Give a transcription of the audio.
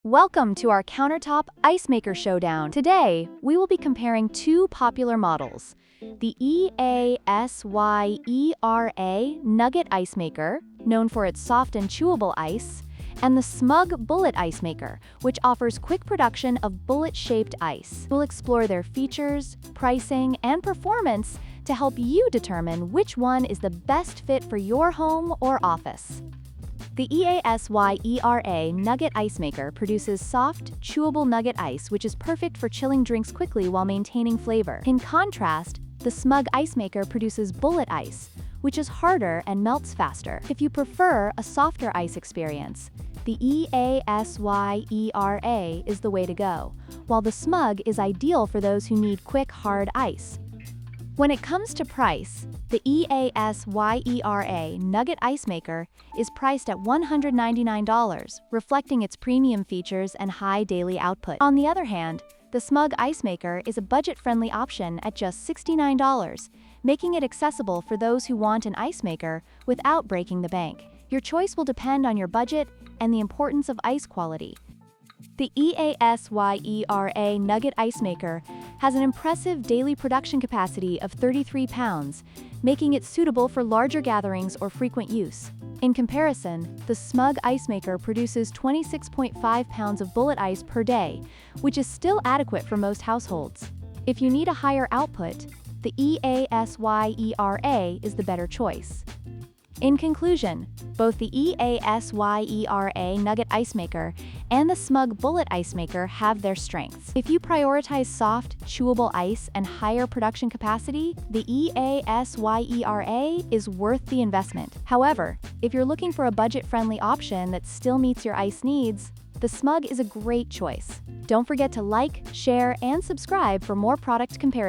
Welcome to our Countertop Ice Maker Showdown. Today, we will be comparing two popular models, the EASYERA Nugget Ice Maker, known for its soft and chewable ice, and the Smug Ice Maker, which offers quick production of bullet-shaped ice. We'll explore their features, pricing, and performance to help you determine which one is the best fit for your home or office. The EASYERA Nugget Ice Maker produces soft, chewable nugget ice which is perfect for chilling drinks quickly while maintaining flavor. In contrast, the Smug Ice Maker produces bullet ice, which is harder and melts faster. If you prefer a softer ice experience, the EASYERA is the way to go, while the Smug is ideal for those who need quick, hard ice. When it comes to price, the EASYERA Nugget Ice Maker is priced at $199, reflecting its premium features and high daily output. On the other hand, the Smug Ice Maker is a budget-friendly option at just $69, making it accessible for those who want an ice maker without breaking the bank. Your choice will depend on your budget and the importance of ice quality. The EASYERA Nugget Ice Maker has an impressive daily production capacity of 33 pounds, making it suitable for larger gatherings or frequent use. In comparison, the Smug Ice Maker produces 26.5 pounds of bullet ice per day, which is still adequate for most households. If you need a higher output, the EASYERA is the better choice. In conclusion, both the EASYERA Nugget Ice Maker and the Smug Ice Maker have their strengths. If you prioritize soft, chewable ice and higher production capacity, the EASYERA is worth the investment. However, if you're looking for a budget-friendly option that still meets your ice needs, the Smug is a great choice. Don't forget to like, share, and subscribe for more product comparisons.